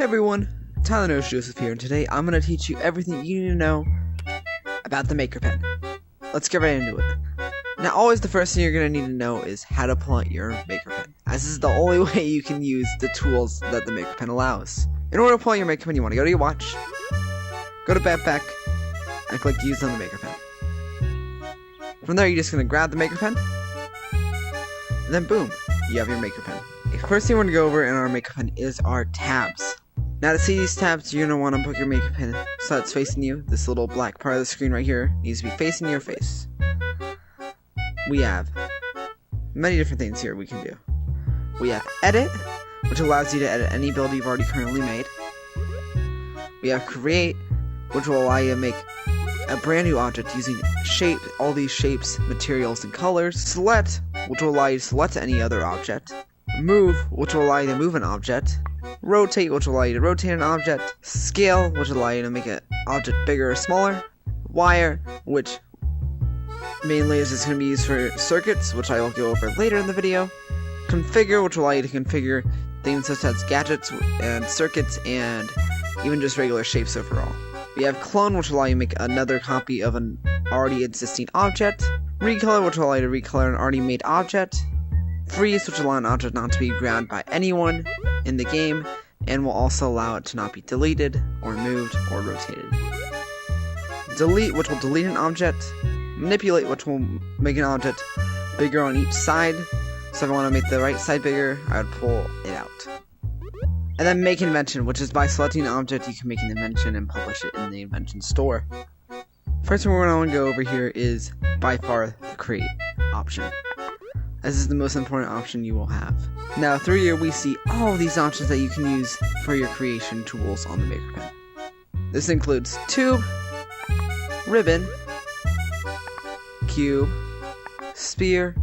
Hey everyone, Tyler Knows Joseph here, and today I'm going to teach you everything you need to know about the Maker Pen. Let's get right into it. Now, always the first thing you're going to need to know is how to pull out your Maker Pen, as this is the only way you can use the tools that the Maker Pen allows. In order to pull out your Maker Pen, you want to go to your watch, go to Backpack, and click Use on the Maker Pen. From there, you're just going to grab the Maker Pen, and then boom, you have your Maker Pen. The first thing we're going to go over in our Maker Pen is our tabs. Now to see these tabs, you're going to want to put your Maker Pen so it's facing you. This little black part of the screen right here needs to be facing your face. We have many different things here we can do. We have Edit, which allows you to edit any build you've already currently made. We have Create, which will allow you to make a brand new object using all these shapes, materials, and colors. Select, which will allow you to select any other object. Move, which will allow you to move an object. Rotate, which will allow you to rotate an object. Scale, which will allow you to make an object bigger or smaller. Wire, which mainly is just going to be used for circuits, which I will go over later in the video. Configure, which will allow you to configure things such as gadgets and circuits and even just regular shapes overall. We have Clone, which will allow you to make another copy of an already existing object. Recolor, which will allow you to recolor an already made object. Freeze, which will allow an object not to be grabbed by anyone in the game, and will also allow it to not be deleted, or moved, or rotated. Delete, which will delete an object. Manipulate, which will make an object bigger on each side. So if I want to make the right side bigger, I would pull it out. And then Make Invention, which is by selecting an object, you can make an invention and publish it in the invention store. First thing we're going to go over here is, by far, the Create option, as this is the most important option you will have. Now, through here, we see all of these options that you can use for your creation tools on the Maker Pen. This includes tube, ribbon, cube, sphere,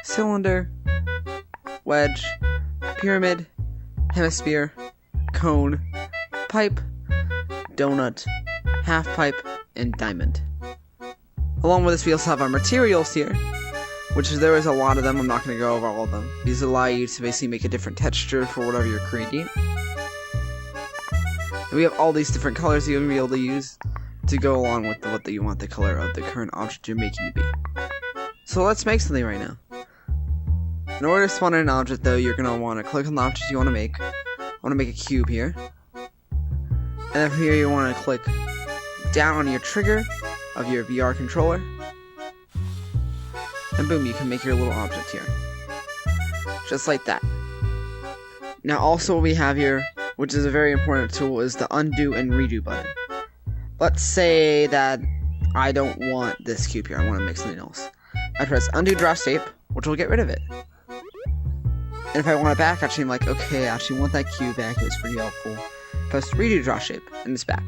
cylinder, wedge, pyramid, hemisphere, cone, pipe, donut, half pipe, and diamond. Along with this, we also have our materials here, which there is a lot of them. I'm not going to go over all of them. These allow you to basically make a different texture for whatever you're creating. And we have all these different colors you'll be able to use to go along with what you want the color of the current object you're making to be. So let's make something right now. In order to spawn in an object, though, you're going to want to click on the object you want to make. I want to make a cube here. And then from here, you want to click down on your trigger of your VR controller. And boom, you can make your little object here. Just like that. Now also what we have here, which is a very important tool, is the undo and redo button. Let's say that I don't want this cube here, I want to make something else. I press undo draw shape, which will get rid of it. And if I want it back, actually I'm like, okay, I actually want that cube back, it was pretty helpful. Press redo draw shape, and it's back.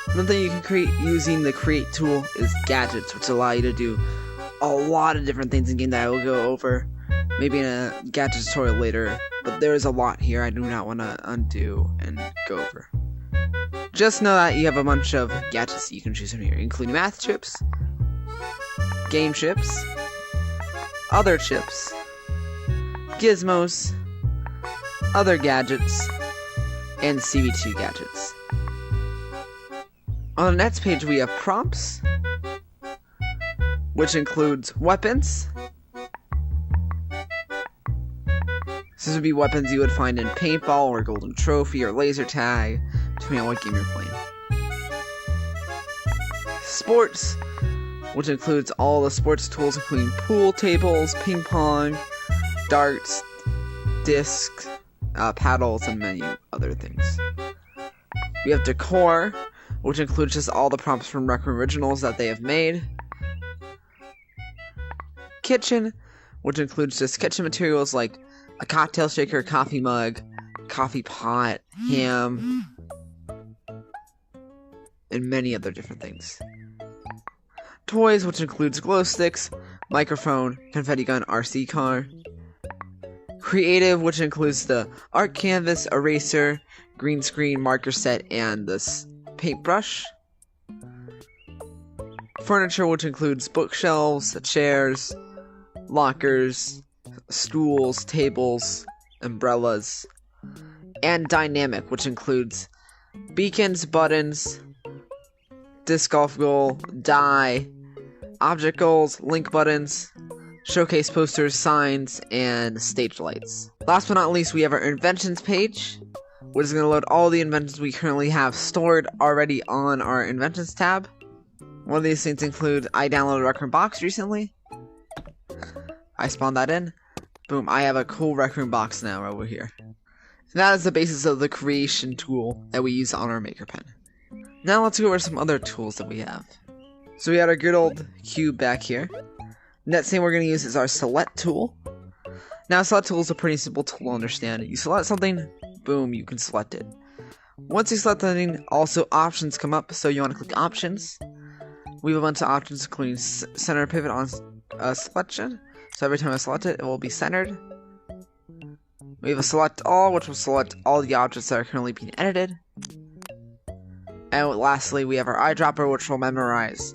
Another thing you can create using the create tool is gadgets, which allow you to do a lot of different things in game that I will go over, maybe in a gadget tutorial later, but there is a lot here I do not want to undo and go over. Just know that you have a bunch of gadgets that you can choose from here, including math chips, game chips, other chips, gizmos, other gadgets, and CV2 gadgets. On the next page we have prompts, which includes weapons. This would be weapons you would find in paintball or golden trophy or laser tag, depending on what game you're playing. Sports, which includes all the sports tools, including pool tables, ping pong, darts, discs, paddles, and many other things. We have decor, which includes just all the prompts from Rec Room Originals that they have made. Kitchen, which includes just kitchen materials like a cocktail shaker, coffee mug, coffee pot, ham, and many other different things. Toys, which includes glow sticks, microphone, confetti gun, RC car. Creative, which includes the art canvas, eraser, green screen, marker set, and this paintbrush. Furniture, which includes bookshelves, chairs, lockers, stools, tables, umbrellas, and dynamic, which includes beacons, buttons, disc golf goal, die, object goals, link buttons, showcase posters, signs, and stage lights. Last but not least, we have our inventions page, which is going to load all the inventions we currently have stored already on our inventions tab. One of these things include, I downloaded Rec Room Box recently. I spawned that in. Boom, I have a cool Rec Room Box now over here. And that is the basis of the creation tool that we use on our Maker Pen. Now let's go over some other tools that we have. So we had our good old cube back here. Next thing we're going to use is our select tool. Now select tool is a pretty simple tool to understand. You select something, boom, you can select it. Once you select something, also options come up, so you want to click options. We have a bunch of options including center pivot on selection. So every time I select it, it will be centered. We have a select all, which will select all the objects that are currently being edited. And lastly, we have our eyedropper, which will memorize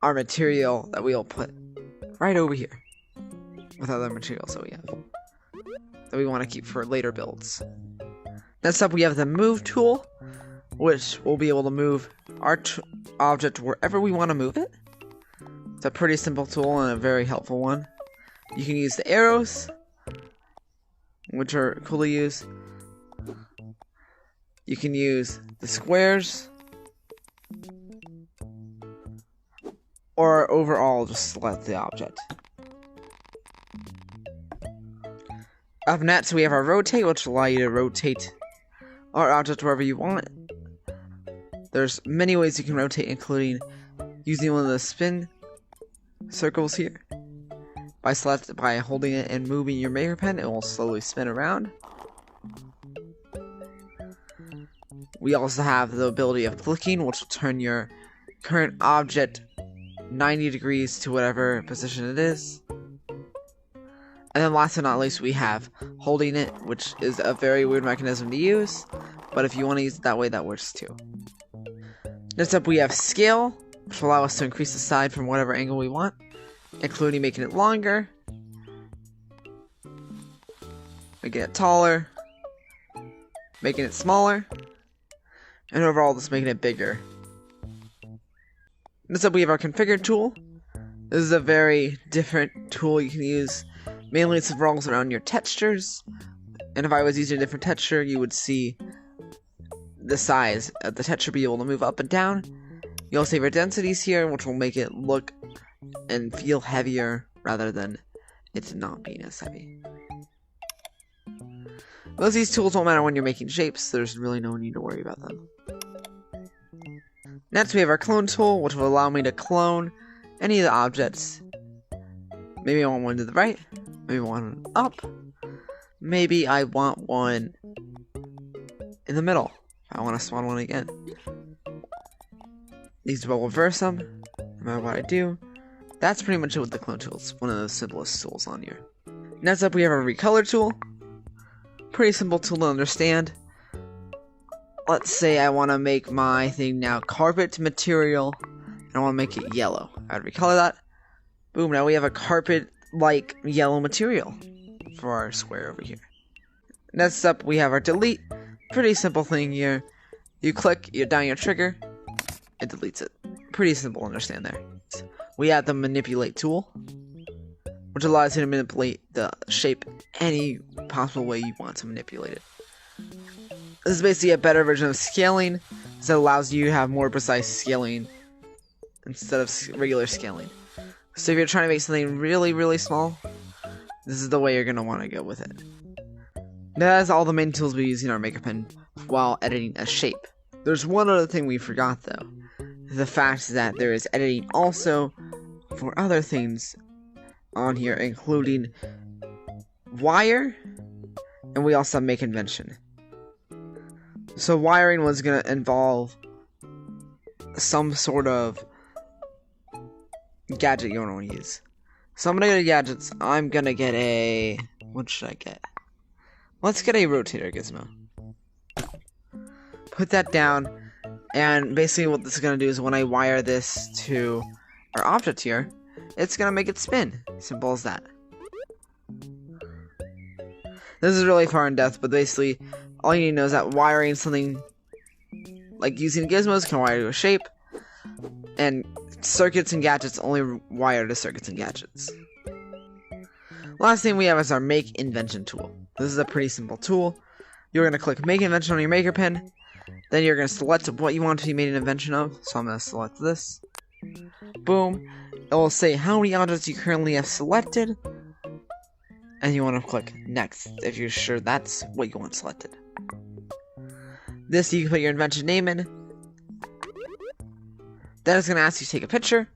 our material that we will put right over here with other materials that we have that we want to keep for later builds. Next up, we have the move tool, which will be able to move our object wherever we want to move it. It's a pretty simple tool and a very helpful one. You can use the arrows, which are cool to use. You can use the squares, or overall just select the object. Up next, we have our rotate, which will allow you to rotate our object wherever you want. There's many ways you can rotate, including using one of the spin circles here. By holding it and moving your Maker Pen, it will slowly spin around. We also have the ability of clicking, which will turn your current object 90 degrees to whatever position it is. And then last but not least, we have holding it, which is a very weird mechanism to use, but if you want to use it that way, that works too. Next up, we have scale, which will allow us to increase the side from whatever angle we want, including making it longer, making it taller, making it smaller, and overall just making it bigger. Next up, we have our configure tool. This is a very different tool you can use. Mainly it revolves around your textures, and if I was using a different texture, you would see the size of the texture be able to move up and down. You also have your densities here, which will make it look and feel heavier rather than it not being as heavy. Most of these tools won't matter when you're making shapes, so there's really no need to worry about them. Next, we have our clone tool, which will allow me to clone any of the objects. Maybe I want one to the right, maybe one up, maybe I want one in the middle. I want to spawn one again. These will reverse them, no matter what I do. That's pretty much it with the clone tools, one of the simplest tools on here. Next up, we have our recolor tool. Pretty simple tool to understand. Let's say I want to make my thing now carpet material, and I want to make it yellow. I'd recolor that. Boom, now we have a carpet-like yellow material for our square over here. Next up, we have our delete. Pretty simple thing here. You click, you down your trigger, it deletes it. Pretty simple to understand there. We have the manipulate tool, which allows you to manipulate the shape any possible way you want to manipulate it. This is basically a better version of scaling, so it allows you to have more precise scaling instead of regular scaling. So if you're trying to make something really, really small, this is the way you're going to want to go with it. That is all the main tools we use in our Maker Pen while editing a shape. There's one other thing we forgot though. The fact that there is editing also for other things on here, including wire, and we also have make invention. So wiring was going to involve some sort of gadget you want to use. So I'm going to go to gadgets. I'm going to get a... what should I get? Let's get a rotator gizmo. Put that down, and basically what this is going to do is when I wire this to our object here, it's going to make it spin. Simple as that. This is really far in depth, but basically, all you need to know is that wiring something, like using gizmos, can wire to a shape, and circuits and gadgets only wire to circuits and gadgets. Last thing we have is our Make Invention tool. This is a pretty simple tool. You're going to click Make Invention on your maker pen. Then you're going to select what you want to be made an invention of. So I'm going to select this. Boom. It will say how many objects you currently have selected. And you want to click Next if you're sure that's what you want selected. This you can put your invention name in. Then it's going to ask you to take a picture.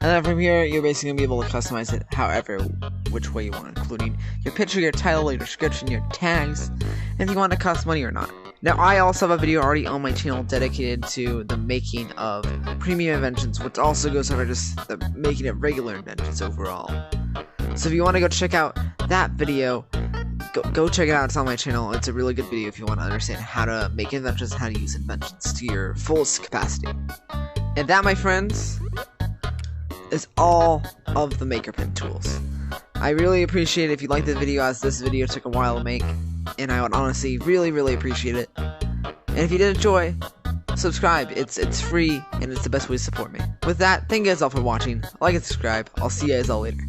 And then from here, you're basically going to be able to customize it however, which way you want, including your picture, your title, your description, your tags, and if you want to cost money or not. Now, I also have a video already on my channel dedicated to the making of premium inventions, which also goes over just the making of regular inventions overall. So if you want to go check out that video, go check it out. It's on my channel. It's a really good video if you want to understand how to make inventions, how to use inventions to your fullest capacity. And that, my friends, is all of the MakerPen tools. I really appreciate it if you liked the video, as this video took a while to make, and I would honestly really appreciate it. And if you did enjoy, subscribe. It's free, and it's the best way to support me. With that, thank you guys all for watching. Like and subscribe. I'll see you guys all later.